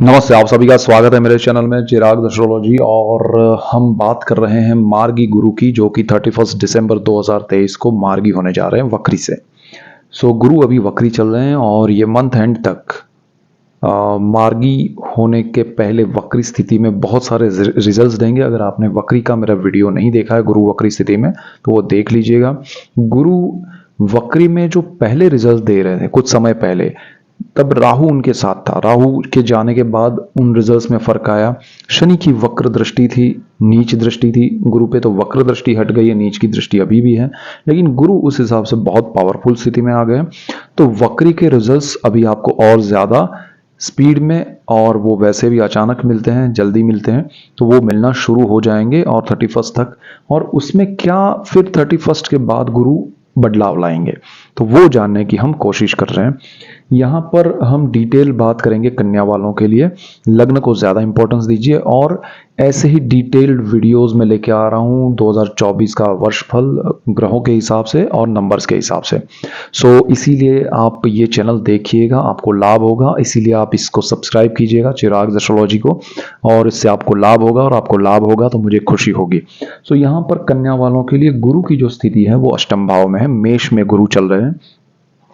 नमस्ते, आप सभी का स्वागत है मेरे चैनल में चिराग एस्ट्रोलॉजी। और हम बात कर रहे हैं मार्गी गुरु की, जो कि 31 दिसंबर 2023 को मार्गी होने जा रहे हैं वक्री से। गुरु अभी वक्री चल रहे हैं और ये मंथ एंड तक मार्गी होने के पहले वक्री स्थिति में बहुत सारे रिजल्ट्स देंगे। अगर आपने वक्री का मेरा वीडियो नहीं देखा है गुरु वक्री स्थिति में, तो वो देख लीजिएगा। गुरु वक्री में जो पहले रिजल्ट दे रहे थे कुछ समय पहले, तब राहु उनके साथ था। राहु के जाने के बाद उन रिजल्ट्स में फर्क आया। शनि की वक्र दृष्टि थी, नीच दृष्टि थी गुरु पे, तो वक्र दृष्टि हट गई है, नीच की दृष्टि अभी भी है, लेकिन गुरु उस हिसाब से बहुत पावरफुल स्थिति में आ गए। तो वक्री के रिजल्ट्स अभी आपको और ज्यादा स्पीड में, और वो वैसे भी अचानक मिलते हैं, जल्दी मिलते हैं, तो वो मिलना शुरू हो जाएंगे और 31 तक। और उसमें क्या फिर 31 के बाद गुरु बदलाव लाएंगे, तो वो जानने की हम कोशिश कर रहे हैं। यहाँ पर हम डिटेल बात करेंगे कन्या वालों के लिए। लग्न को ज़्यादा इंपॉर्टेंस दीजिए, और ऐसे ही डिटेल्ड वीडियोस में लेके आ रहा हूँ 2024 का वर्षफल ग्रहों के हिसाब से और नंबर्स के हिसाब से। इसीलिए आप ये चैनल देखिएगा, आपको लाभ होगा। इसीलिए आप इसको सब्सक्राइब कीजिएगा, चिराग एस्ट्रोलॉजी को, और इससे आपको लाभ होगा, और आपको लाभ होगा तो मुझे खुशी होगी। यहाँ पर कन्या वालों के लिए गुरु की जो स्थिति है वो अष्टम भाव में है, मेष में गुरु चल रहे हैं।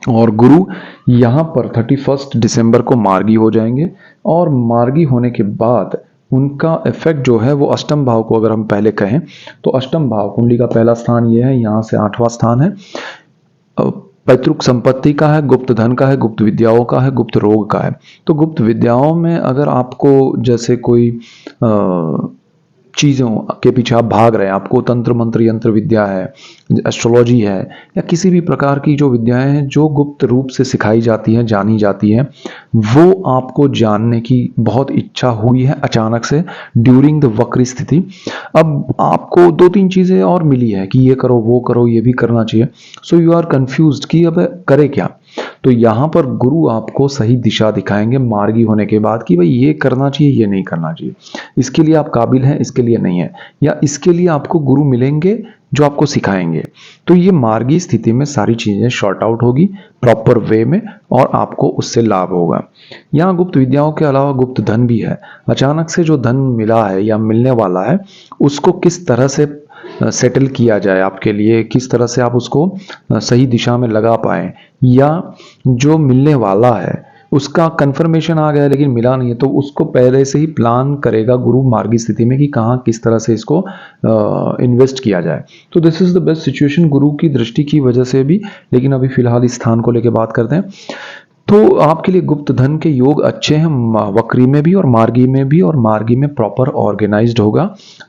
और गुरु यहाँ पर 31 दिसंबर को मार्गी हो जाएंगे, और मार्गी होने के बाद उनका इफेक्ट जो है वो अष्टम भाव को, अगर हम पहले कहें तो अष्टम भाव कुंडली का पहला स्थान ये है, यहाँ से 8वां स्थान है। पैतृक संपत्ति का है, गुप्त धन का है, गुप्त विद्याओं का है, गुप्त रोग का है। तो गुप्त विद्याओं में अगर आपको जैसे कोई चीज़ों के पीछे आप भाग रहे हैं, आपको तंत्र मंत्र यंत्र विद्या है, एस्ट्रोलॉजी है, या किसी भी प्रकार की जो विद्याएं हैं जो गुप्त रूप से सिखाई जाती हैं, जानी जाती हैं, वो आपको जानने की बहुत इच्छा हुई है अचानक से ड्यूरिंग द वक्री स्थिति। अब आपको 2-3 चीज़ें और मिली है कि ये करो, वो करो, ये भी करना चाहिए। सो यू आर कंफ्यूज्ड कि अब करे क्या। तो यहाँ पर गुरु आपको सही दिशा दिखाएंगे मार्गी होने के बाद कि भाई ये करना चाहिए, ये नहीं करना चाहिए, इसके लिए आप काबिल हैं, इसके लिए नहीं है, या इसके लिए आपको गुरु मिलेंगे जो आपको सिखाएंगे। तो ये मार्गी स्थिति में सारी चीजें शॉर्ट आउट होगी प्रॉपर वे में, और आपको उससे लाभ होगा। यहाँ गुप्त विद्याओं के अलावा गुप्त धन भी है। अचानक से जो धन मिला है या मिलने वाला है, उसको किस तरह से सेटल किया जाए आपके लिए, किस तरह से आप उसको सही दिशा में लगा पाए, या जो मिलने वाला है उसका कंफर्मेशन आ गया लेकिन मिला नहीं है, तो उसको पहले से ही प्लान करेगा गुरु मार्गी स्थिति में कि कहाँ किस तरह से इसको इन्वेस्ट किया जाए। तो this is the best situation गुरु की दृष्टि की वजह से भी। लेकिन अभी फिलहाल इस स्थान को लेकर बात करते हैं। तो आपके लिए गुप्त धन के योग अच्छे हैं वक्री में भी और मार्गी में भी, और मार्गी में प्रॉपर ऑर्गेनाइज्ड होगा।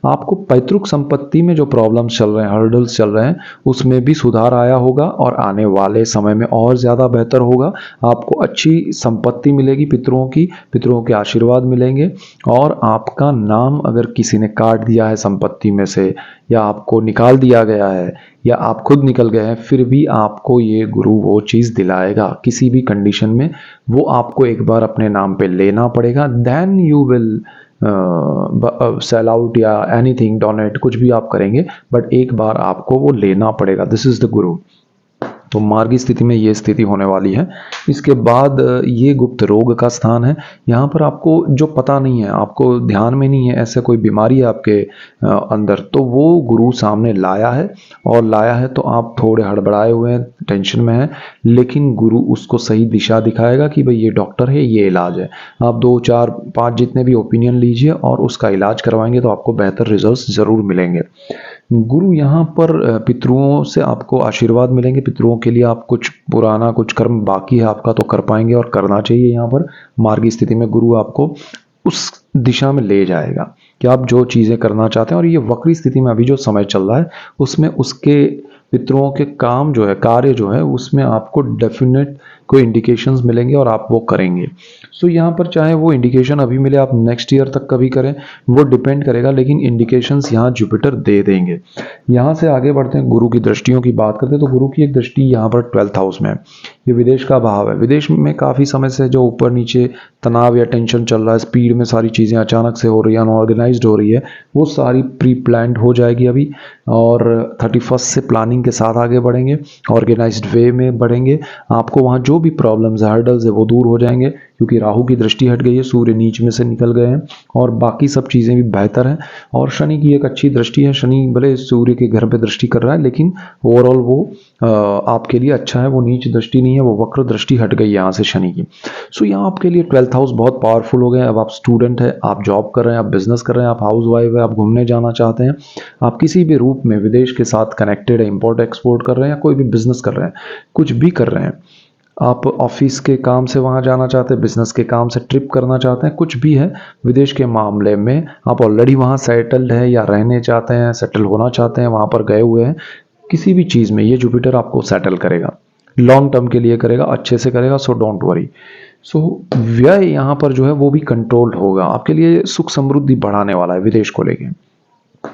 आपको पैतृक संपत्ति में जो प्रॉब्लम्स चल रहे हैं, हर्डल्स चल रहे हैं, उसमें भी सुधार आया होगा, और आने वाले समय में और ज़्यादा बेहतर होगा। आपको अच्छी संपत्ति मिलेगी पितरों की, पितरों के आशीर्वाद मिलेंगे, और आपका नाम अगर किसी ने काट दिया है संपत्ति में से, या आपको निकाल दिया गया है, या आप खुद निकल गए हैं, फिर भी आपको ये गुरु वो चीज़ दिलाएगा किसी भी कंडीशन में। वो आपको एक बार अपने नाम पे लेना पड़ेगा, then you will sell out या एनीथिंग, डोनेट, कुछ भी आप करेंगे, बट एक बार आपको वो लेना पड़ेगा। दिस इज द गुरु। तो मार्गी स्थिति में ये स्थिति होने वाली है। इसके बाद ये गुप्त रोग का स्थान है। यहाँ पर आपको जो पता नहीं है, आपको ध्यान में नहीं है, ऐसे कोई बीमारी है आपके अंदर, तो वो गुरु सामने लाया है, और लाया है तो आप थोड़े हड़बड़ाए हुए हैं, टेंशन में हैं, लेकिन गुरु उसको सही दिशा दिखाएगा कि भाई ये डॉक्टर है, ये इलाज है। आप 2, 4, 5 जितने भी ओपिनियन लीजिए और उसका इलाज करवाएंगे तो आपको बेहतर रिजल्ट्स जरूर मिलेंगे। गुरु यहाँ पर पितरुओं से आपको आशीर्वाद मिलेंगे। पितरुओं के लिए आप कुछ पुराना कुछ कर्म बाकी है आपका तो कर पाएंगे, और करना चाहिए। यहाँ पर मार्गी स्थिति में गुरु आपको उस दिशा में ले जाएगा कि आप जो चीज़ें करना चाहते हैं। और ये वक्री स्थिति में अभी जो समय चल रहा है, उसमें उसके पितरों के काम जो है, कार्य जो है, उसमें आपको डेफिनेट कोई इंडिकेशंस मिलेंगे और आप वो करेंगे। यहाँ पर चाहे वो इंडिकेशन अभी मिले, आप नेक्स्ट ईयर तक कभी करें, वो डिपेंड करेगा, लेकिन इंडिकेशंस यहाँ जुपिटर दे देंगे। यहाँ से आगे बढ़ते हैं, गुरु की दृष्टियों की बात करते हैं। तो गुरु की एक दृष्टि यहाँ पर 12th हाउस में है। ये विदेश का भाव है। विदेश में काफ़ी समय से जो ऊपर नीचे तनाव या टेंशन चल रहा है, स्पीड में सारी चीज़ें अचानक से हो रही है, अनऑर्गेनाइज्ड हो रही है, वो सारी प्री प्लान्ड हो जाएगी अभी। और 31 से प्लानिंग के साथ आगे बढ़ेंगे, ऑर्गेनाइज्ड वे में बढ़ेंगे। आपको वहाँ जो भी प्रॉब्लम्स हर्डल्स है वो दूर हो जाएंगे, क्योंकि राहु की दृष्टि हट गई है, सूर्य नीच में से निकल गए हैं और बाकी सब चीज़ें भी बेहतर हैं। और शनि की एक अच्छी दृष्टि है, शनि भले सूर्य के घर पे दृष्टि कर रहा है लेकिन ओवरऑल वो आपके लिए अच्छा है, वो नीच दृष्टि नहीं है, वो वक्र दृष्टि हट गई यहाँ से शनि की। सो यहाँ आपके लिए 12th हाउस बहुत पावरफुल हो गया है। अब आप स्टूडेंट है, आप जॉब कर रहे हैं, आप बिजनेस कर रहे हैं, आप हाउस वाइफ है, आप घूमने जाना चाहते हैं, आप किसी भी रूप में विदेश के साथ कनेक्टेड है, इंपोर्ट एक्सपोर्ट कर रहे हैं या कोई भी बिजनेस कर रहे हैं, कुछ भी कर रहे हैं, आप ऑफिस के काम से वहाँ जाना चाहते हैं, बिजनेस के काम से ट्रिप करना चाहते हैं, कुछ भी है विदेश के मामले में, आप ऑलरेडी वहाँ सेटल्ड है या रहने चाहते हैं, सेटल होना चाहते हैं, वहाँ पर गए हुए हैं, किसी भी चीज़ में ये जुपिटर आपको सेटल करेगा, लॉन्ग टर्म के लिए करेगा, अच्छे से करेगा। So don't worry. सो व्यय यहाँ पर जो है वो भी कंट्रोल्ड होगा, आपके लिए सुख समृद्धि बढ़ाने वाला है विदेश को लेके।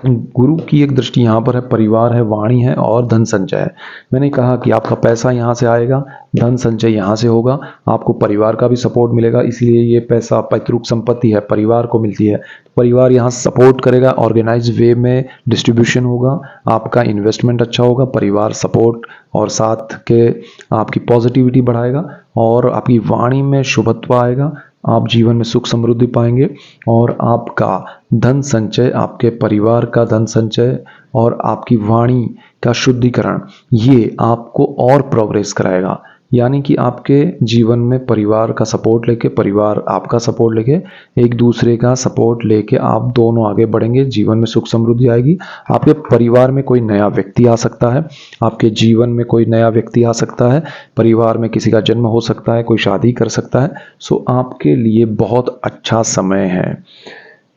गुरु की एक दृष्टि यहाँ पर है, परिवार है, वाणी है और धन संचय है। मैंने कहा कि आपका पैसा यहाँ से आएगा, धन संचय यहाँ से होगा, आपको परिवार का भी सपोर्ट मिलेगा, इसलिए ये पैसा पैतृक संपत्ति है, परिवार को मिलती है, परिवार यहाँ सपोर्ट करेगा, ऑर्गेनाइज वे में डिस्ट्रीब्यूशन होगा, आपका इन्वेस्टमेंट अच्छा होगा, परिवार सपोर्ट और साथ के आपकी पॉजिटिविटी बढ़ाएगा और आपकी वाणी में शुभत्व आएगा, आप जीवन में सुख समृद्धि पाएंगे और आपका धन संचय, आपके परिवार का धन संचय और आपकी वाणी का शुद्धिकरण ये आपको और प्रोग्रेस कराएगा। यानी कि आपके जीवन में परिवार का सपोर्ट लेके, परिवार आपका सपोर्ट लेके, एक दूसरे का सपोर्ट लेके आप दोनों आगे बढ़ेंगे, जीवन में सुख समृद्धि आएगी। आपके परिवार में कोई नया व्यक्ति आ सकता है, आपके जीवन में कोई नया व्यक्ति आ सकता है, परिवार में किसी का जन्म हो सकता है, कोई शादी कर सकता है। सो आपके लिए बहुत अच्छा समय है।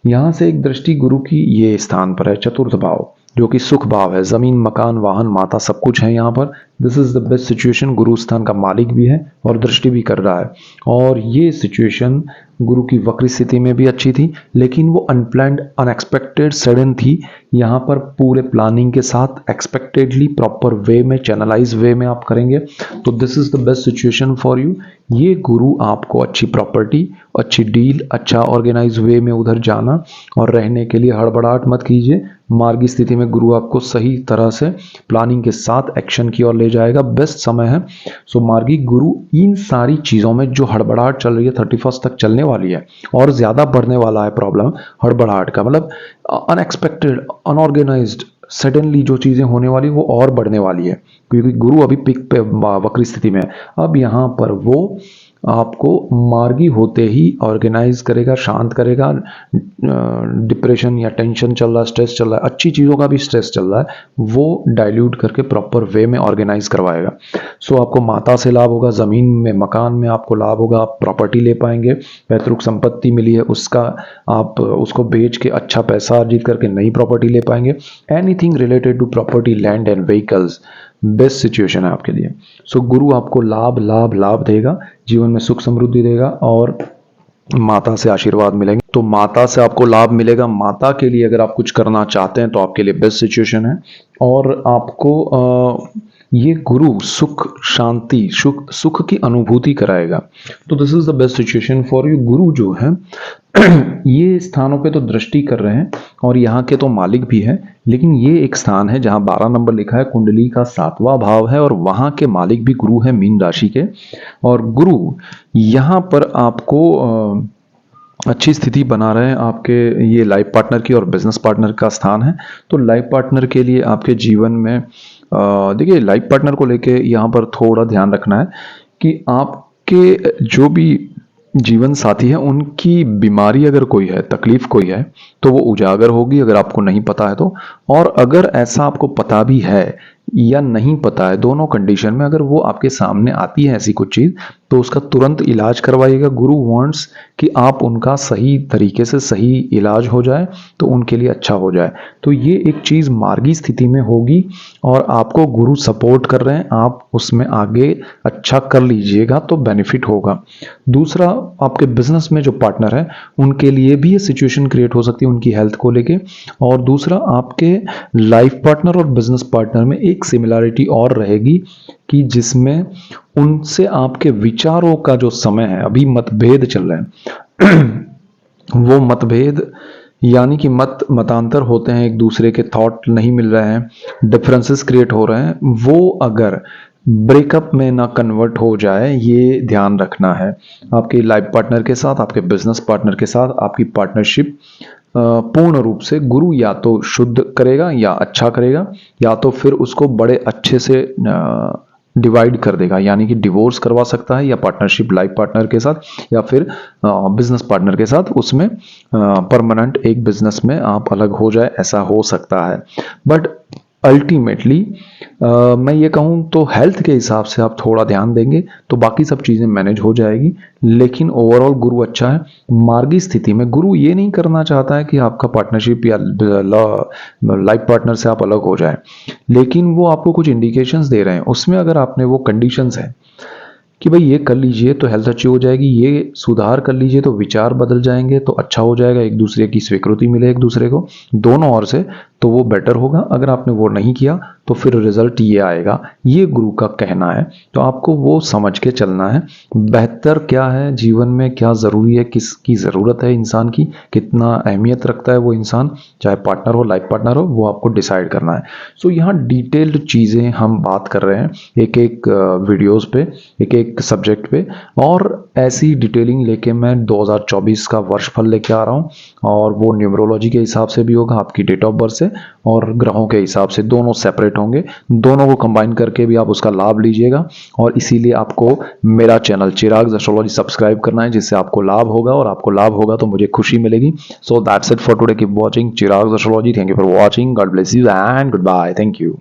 यहाँ से एक दृष्टि गुरु की ये स्थान पर है, चतुर्थ भाव, जो कि सुख भाव है, जमीन मकान वाहन माता सब कुछ है यहाँ पर। This is the best situation. गुरु स्थान का मालिक भी है और दृष्टि भी कर रहा है और ये सिचुएशन गुरु की वक्री स्थिति में भी अच्छी थी, लेकिन वो अनप्लैंड, अनएक्सपेक्टेड, सडन थी। यहाँ पर पूरे प्लानिंग के साथ एक्सपेक्टेडली प्रॉपर वे में, चैनलाइज वे में आप करेंगे तो this is the best situation for you. ये गुरु आपको अच्छी प्रॉपर्टी, अच्छी डील, अच्छा ऑर्गेनाइज वे में उधर जाना और रहने के लिए हड़बड़ाहट मत कीजिए। मार्गी स्थिति में गुरु आपको सही तरह से प्लानिंग के साथ एक्शन की ओर ले जाएगा, बेस्ट समय है। सो मार्गी गुरु इन सारी चीज़ों में जो हड़बड़ाहट चल रही है 31 तक चलने वाली है और ज़्यादा बढ़ने वाला है प्रॉब्लम हड़बड़ाहट का, मतलब अनएक्सपेक्टेड, अनऑर्गेनाइज्ड, सडनली जो चीज़ें होने वाली वो और बढ़ने वाली है, क्योंकि गुरु अभी पिक पे वक्री स्थिति में है। अब यहाँ पर वो आपको मार्गी होते ही ऑर्गेनाइज करेगा, शांत करेगा। डिप्रेशन या टेंशन चल रहा है, स्ट्रेस चल रहा है, अच्छी चीज़ों का भी स्ट्रेस चल रहा है, वो डाइल्यूट करके प्रॉपर वे में ऑर्गेनाइज करवाएगा। सो आपको माता से लाभ होगा, ज़मीन में, मकान में आपको लाभ होगा, आप प्रॉपर्टी ले पाएंगे, पैतृक संपत्ति मिली है उसका आप उसको बेच के अच्छा पैसा अर्जित करके नई प्रॉपर्टी ले पाएंगे। Anything related to property, land and vehicles, best situation है आपके लिए। सो गुरु आपको लाभ लाभ लाभ देगा, जीवन में सुख समृद्धि देगा और माता से आशीर्वाद मिलेंगे। तो माता से आपको लाभ मिलेगा। माता के लिए अगर आप कुछ करना चाहते हैं तो आपके लिए बेस्ट सिचुएशन है और आपको ये गुरु सुख, शांति, सुख की अनुभूति कराएगा। तो this is the best situation for you. गुरु जो है ये स्थानों पे तो दृष्टि कर रहे हैं और यहाँ के तो मालिक भी है, लेकिन ये एक स्थान है जहाँ 12 नंबर लिखा है, कुंडली का 7वां भाव है और वहाँ के मालिक भी गुरु है, मीन राशि के। और गुरु यहाँ पर आपको अच्छी स्थिति बना रहे हैं आपके ये लाइफ पार्टनर की और बिजनेस पार्टनर का स्थान है। तो लाइफ पार्टनर के लिए आपके जीवन में देखिए, लाइफ पार्टनर को लेके यहाँ पर थोड़ा ध्यान रखना है कि आपके जो भी जीवन साथी है उनकी बीमारी अगर कोई है, तकलीफ कोई है, तो वो उजागर होगी अगर आपको नहीं पता है तो। और अगर ऐसा आपको पता भी है या नहीं पता है, दोनों कंडीशन में अगर वो आपके सामने आती है ऐसी कुछ चीज़, तो उसका तुरंत इलाज करवाइएगा। गुरु वांट्स कि आप उनका सही तरीके से सही इलाज हो जाए तो उनके लिए अच्छा हो जाए। तो ये एक चीज़ मार्गी स्थिति में होगी और आपको गुरु सपोर्ट कर रहे हैं, आप उसमें आगे अच्छा कर लीजिएगा तो बेनिफिट होगा। दूसरा, आपके बिजनेस में जो पार्टनर है उनके लिए भी ये सिचुएशन क्रिएट हो सकती है उनकी हेल्थ को लेके। और दूसरा, आपके लाइफ पार्टनर और बिजनेस पार्टनर में एक सिमिलरिटी और रहेगी कि जिसमें उनसे आपके विचारों का जो समय है, अभी मतभेद चल रहे हैं वो मतभेद यानी कि मतांतर होते हैं, एक दूसरे के थॉट नहीं मिल रहे हैं, डिफरेंसेस क्रिएट हो रहे हैं, वो अगर ब्रेकअप में ना कन्वर्ट हो जाए, ये ध्यान रखना है। आपके लाइफ पार्टनर के साथ, आपके बिजनेस पार्टनर के साथ आपकी पार्टनरशिप पूर्ण रूप से गुरु या तो शुद्ध करेगा या अच्छा करेगा, या तो फिर उसको बड़े अच्छे से डिवाइड कर देगा, यानी कि डिवोर्स करवा सकता है, या पार्टनरशिप लाइफ पार्टनर के साथ या फिर बिजनेस पार्टनर के साथ उसमें परमानेंट एक बिजनेस में आप अलग हो जाए, ऐसा हो सकता है। बट अल्टीमेटली मैं ये कहूँ तो हेल्थ के हिसाब से आप थोड़ा ध्यान देंगे तो बाकी सब चीज़ें मैनेज हो जाएगी। लेकिन ओवरऑल गुरु अच्छा है। मार्गी स्थिति में गुरु ये नहीं करना चाहता है कि आपका पार्टनरशिप या लाइफ पार्टनर से आप अलग हो जाए, लेकिन वो आपको कुछ इंडिकेशंस दे रहे हैं। उसमें अगर आपने वो कंडीशंस है कि भाई ये कर लीजिए तो हेल्थ अच्छी हो जाएगी, ये सुधार कर लीजिए तो विचार बदल जाएंगे तो अच्छा हो जाएगा, एक दूसरे की स्वीकृति मिले एक दूसरे को दोनों ओर से, तो वो बेटर होगा। अगर आपने वो नहीं किया तो फिर रिजल्ट ये आएगा, ये गुरु का कहना है। तो आपको वो समझ के चलना है, बेहतर क्या है जीवन में, क्या ज़रूरी है, किसकी ज़रूरत है इंसान की, कितना अहमियत रखता है वो इंसान, चाहे पार्टनर हो लाइफ पार्टनर हो, वो आपको डिसाइड करना है। सो यहाँ डिटेल्ड चीज़ें हम बात कर रहे हैं एक एक वीडियोज़ पे, एक एक सब्जेक्ट पे, और ऐसी डिटेलिंग लेके मैं 2024 का वर्षफल लेके आ रहा हूँ। और वो न्यूमरोलॉजी के हिसाब से भी होगा, आपकी डेट ऑफ बर्थ से, और ग्रहों के हिसाब से, दोनों सेपरेट होंगे। दोनों को कंबाइन करके भी आप उसका लाभ लीजिएगा। और इसीलिए आपको मेरा चैनल चिराग एस्ट्रोलॉजी सब्सक्राइब करना है, जिससे आपको लाभ होगा, और आपको लाभ होगा तो मुझे खुशी मिलेगी। So that's it for today, keep watching Chirag astrology. Thank you for watching, God bless you and good bye, thank you.